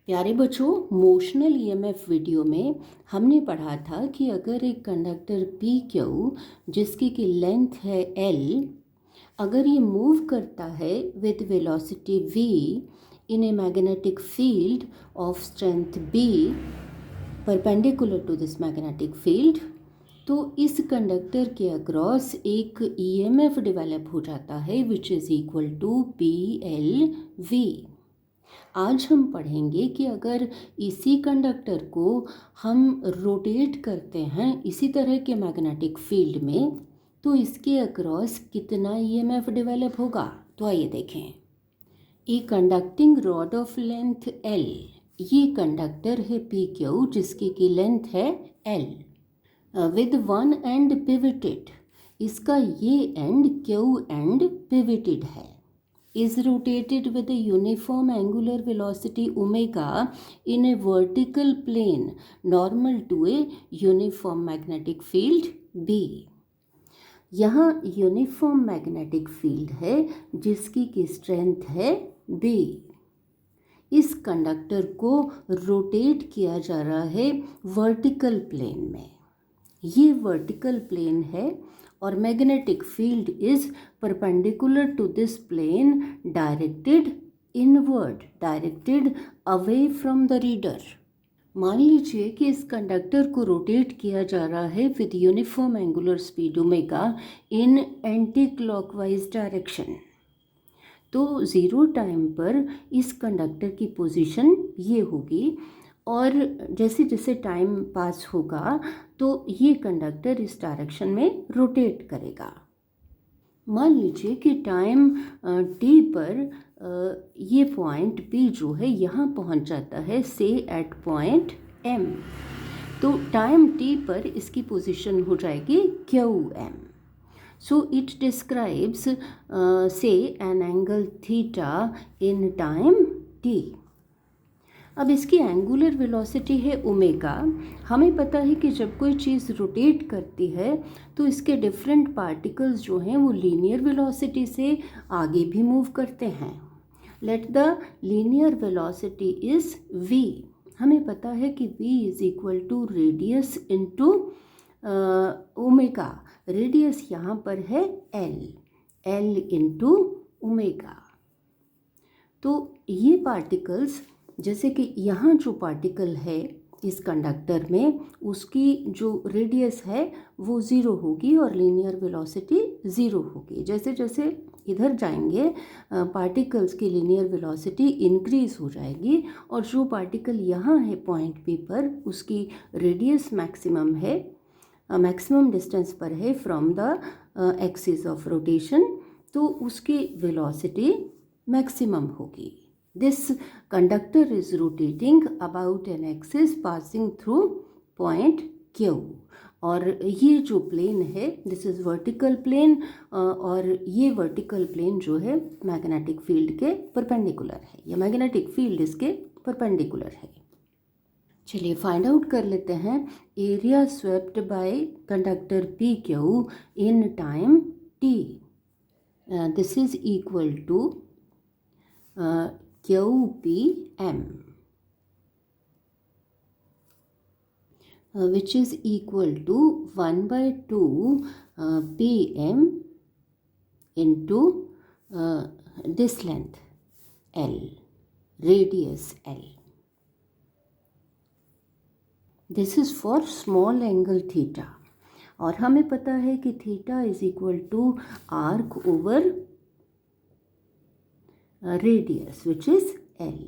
प्यारे बच्चों, motional EMF video में हमने पढ़ा था कि अगर एक कंडक्टर पी क्यू जिसकी की लेंथ है एल, अगर ये मूव करता है with velocity v in a magnetic field of strength b perpendicular to this magnetic field, तो इस कंडक्टर के अक्रॉस एक ईएमएफ डेवलप हो जाता है which is equal to P L V. आज हम पढ़ेंगे कि अगर इसी कंडक्टर को हम रोटेट करते हैं इसी तरह के मैग्नेटिक फील्ड में, तो इसके अक्रॉस कितना ईएमएफ डेवलप होगा। तो आइए देखें। A conducting rod of length L, ये कंडक्टर है पी क्यू जिसकी की लेंथ है L, with one end pivoted, इसका ये एंड क्यू एंड पिवटेड है, is rotated with a uniform angular velocity omega in a vertical plane normal to a uniform magnetic field B। यहाँ uniform magnetic field है जिसकी की strength है B। इस conductor को रोटेट किया जा रहा है वर्टिकल प्लेन में, ये वर्टिकल प्लेन है और magnetic field is perpendicular to this plane, directed inward, directed away from the reader. मान लीजिए कि इस कंडक्टर को रोटेट किया जा रहा है with uniform angular speed omega in anti clockwise direction. तो ज़ीरो टाइम पर इस कंडक्टर की पोजीशन ये होगी और जैसे जैसे टाइम पास होगा तो ये कंडक्टर इस डायरेक्शन में रोटेट करेगा। मान लीजिए कि टाइम टी पर ये पॉइंट पी जो है यहाँ पहुँच जाता है से एट पॉइंट एम, तो टाइम टी पर इसकी पोजीशन हो जाएगी Q M. So it describes say an angle theta in time T. अब इसकी एंगुलर वेलोसिटी है ओमेगा। हमें पता है कि जब कोई चीज़ रोटेट करती है तो इसके डिफरेंट पार्टिकल्स जो हैं वो लीनियर वेलोसिटी से आगे भी मूव करते हैं। Let the linear velocity is v। हमें पता है कि v is equal to radius into omega. Radius यहाँ पर है l इंटू ओमेगा। तो ये पार्टिकल्स, जैसे कि यहाँ जो पार्टिकल है इस कंडक्टर में, उसकी जो रेडियस है वो ज़ीरो होगी और लीनियर वेलोसिटी ज़ीरो होगी। जैसे जैसे इधर जाएंगे पार्टिकल्स की लीनियर वेलोसिटी इंक्रीज़ हो जाएगी और जो पार्टिकल यहाँ है पॉइंट पी पर उसकी रेडियस मैक्सिमम है, मैक्सिमम डिस्टेंस पर है from the axis of rotation, तो उसकी वेलोसिटी मैक्सिमम होगी। This conductor is rotating about an axis passing through point Q। और ये जो प्लेन है दिस इज़ वर्टिकल प्लेन और ये वर्टिकल प्लेन जो है मैग्नेटिक फील्ड के परपेंडिकुलर है, या मैग्नेटिक फील्ड इसके परपेंडिकुलर है। चलिए फाइंड आउट कर लेते हैं। Area swept by conductor P Q in time T, this is equal to QPM, which is equal to 1/2 PM into this length L, radius L. This is for small angle theta और हमें पता है कि theta is equal to arc over radius which is L.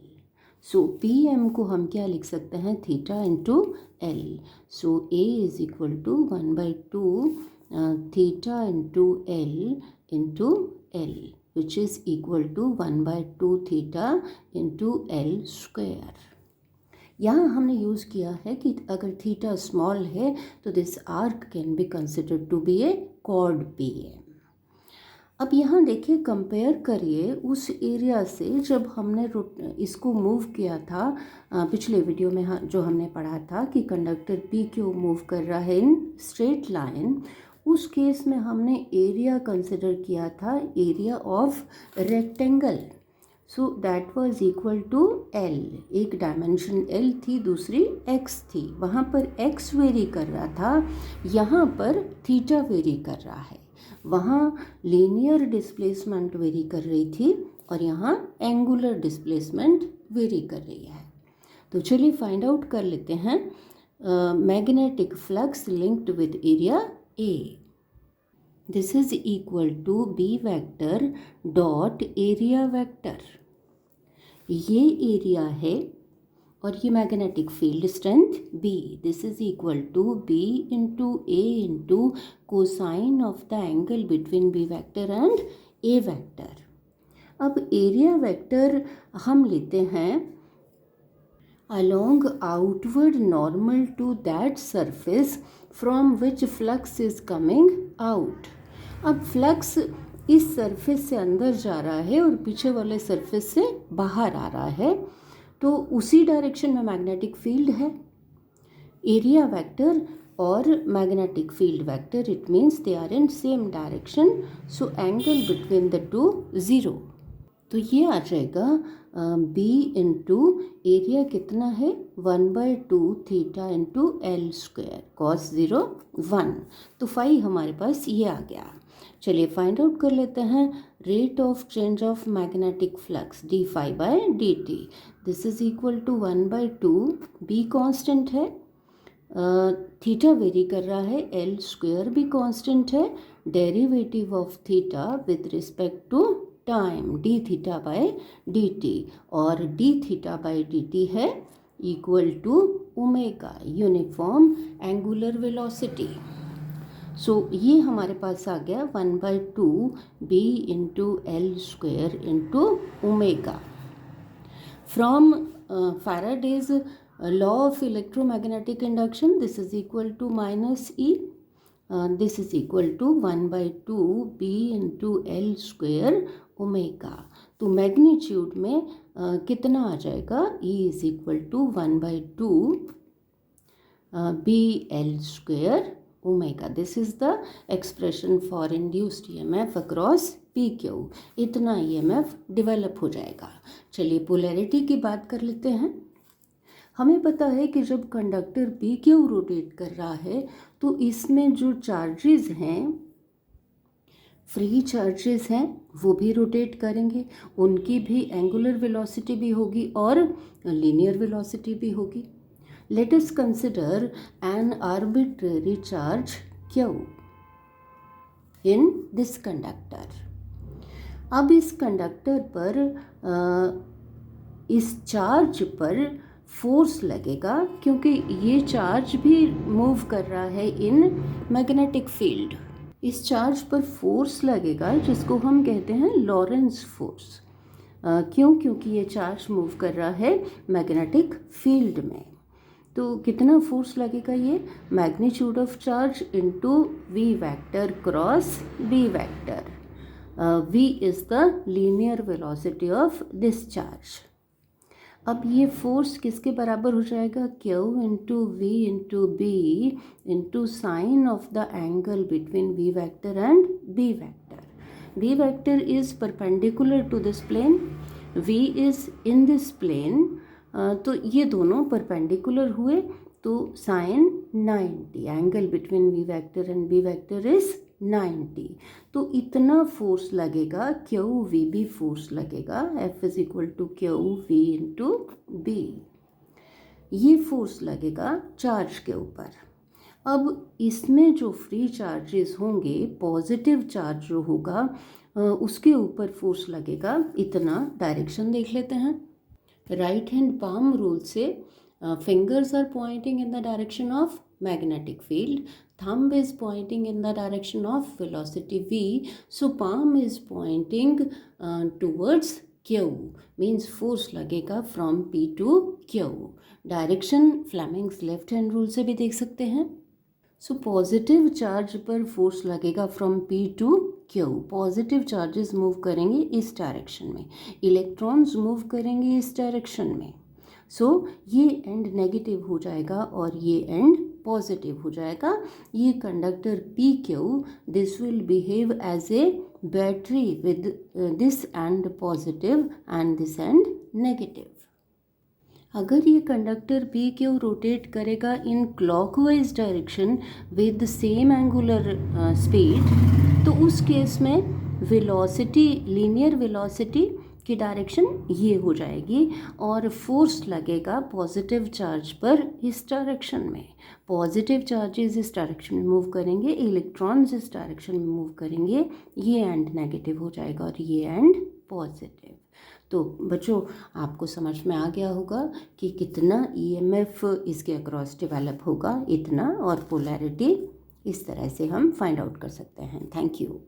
So P M को हम क्या लिख सकते हैं, theta into L. So A is equal to 1/2 theta into L which is equal to 1/2 theta into L square. यहाँ हमने use किया है कि अगर थीटा स्मॉल है तो this arc can be considered to be a chord P M. अब यहाँ देखिए, कंपेयर करिए उस एरिया से जब हमने इसको मूव किया था पिछले वीडियो में, जो हमने पढ़ा था कि कंडक्टर पी क्यू मूव कर रहा है इन स्ट्रेट लाइन। उस केस में हमने एरिया कंसिडर किया था, area of rectangle. So that was equal to L। एक डायमेंशन L थी, दूसरी x थी। वहाँ पर x वेरी कर रहा था, यहाँ पर थीटा वेरी कर रहा है। वहाँ लीनियर डिस्प्लेसमेंट वेरी कर रही थी और यहाँ एंगुलर डिस्प्लेसमेंट वेरी कर रही है। तो चलिए फाइंड आउट कर लेते हैं magnetic flux linked with area A। This is equal to B vector dot area vector. ये एरिया है और ये magnetic field strength B। This is equal to B into A into cosine of the angle between B vector and A vector. अब area vector हम लेते हैं along outward normal to that surface from which flux is coming out। अब flux इस surface से अंदर जा रहा है और पीछे वाले सरफेस से बाहर आ रहा है, तो उसी डायरेक्शन में मैग्नेटिक फील्ड है। एरिया वेक्टर और magnetic field vector, it means they are in same direction, so angle between the two 0। तो ये आ जाएगा B इंटू एरिया कितना है 1/2 theta into L square cos 0 1। तो फाई हमारे पास ये आ गया। चलिए फाइंड आउट कर लेते हैं rate of change of magnetic flux d phi by dt। This is equal to 1/2, B constant है, थीटा वेरी कर रहा है, L स्क्वायर भी कांस्टेंट है, derivative of theta with respect to time d theta by dt, और d theta by dt है equal to omega uniform angular velocity. So ये हमारे पास आ गया 1/2 B into L square into omega. From Faraday's law of electromagnetic induction, this is equal to minus E। This is equal to 1/2 B into L square omega. तो magnitude में कितना आ जाएगा, E is equal to 1/2 BL square omega. This is the expression for induced EMF across PQ। इतना EMF develop हो जाएगा। चलिए polarity की बात कर लेते हैं। हमें पता है कि जब कंडक्टर PQ रोटेट कर रहा है तो इसमें जो चार्जेस हैं, फ्री चार्जेस हैं, वो भी रोटेट करेंगे, उनकी भी एंगुलर वेलोसिटी भी होगी और लीनियर वेलोसिटी भी होगी। Let us consider an arbitrary charge Q in this conductor. अब इस कंडक्टर पर इस चार्ज पर फोर्स लगेगा क्योंकि ये चार्ज भी मूव कर रहा है इन मैग्नेटिक फील्ड। इस चार्ज पर फोर्स लगेगा जिसको हम कहते हैं लॉरेंस फोर्स। क्यों? क्योंकि ये चार्ज मूव कर रहा है मैग्नेटिक फील्ड में। तो कितना फोर्स लगेगा, ये magnitude of charge into V vector cross B vector. V is the linear velocity of this charge. अब ये फोर्स किसके बराबर हो जाएगा, Q into V into B into sine of the angle between V vector and B vector. V vector is perpendicular to this plane, V is in this plane, तो ये दोनों perpendicular हुए तो sine 90, angle between V vector and B vector is 90। तो इतना force लगेगा, Q V भी force लगेगा, F is equal to Q V into B। ये फोर्स लगेगा चार्ज के ऊपर। अब इसमें जो फ्री चार्जेस होंगे, पॉजिटिव चार्ज जो होगा उसके ऊपर फोर्स लगेगा इतना। डायरेक्शन देख लेते हैं। राइट हैंड पाम रूल से fingers are pointing in the direction of magnetic field, thumb is pointing in the direction of velocity V, so palm is pointing towards Q, means force लगेगा from P to Q। Direction Fleming's left hand rule से भी देख सकते हैं। So positive charge पर force लगेगा from P to Q। Positive charges move करेंगे इस डायरेक्शन में, इलेक्ट्रॉन्स मूव करेंगे इस डायरेक्शन में। सो ये एंड नेगेटिव हो जाएगा और ये एंड पॉजिटिव हो जाएगा। ये conductor PQ, this will behave as a battery with this end positive end this end negative. अगर ये कंडक्टर पी क्यू रोटेट करेगा in clockwise direction with same angular speed, तो उस केस में वेलोसिटी, लीनियर वेलोसिटी की direction ये हो जाएगी और फोर्स लगेगा पॉजिटिव चार्ज पर इस डायरेक्शन में। पॉजिटिव चार्जेस इस डायरेक्शन में मूव करेंगे, इलेक्ट्रॉन्स इस डायरेक्शन में मूव करेंगे, ये एंड नेगेटिव हो जाएगा और ये एंड पॉजिटिव। तो बच्चों, आपको समझ में आ गया होगा कि कितना ईएमएफ इसके अक्रॉस डेवलप होगा, इतना, और पोलैरिटी इस तरह से हम फाइंड आउट कर सकते हैं। Thank you.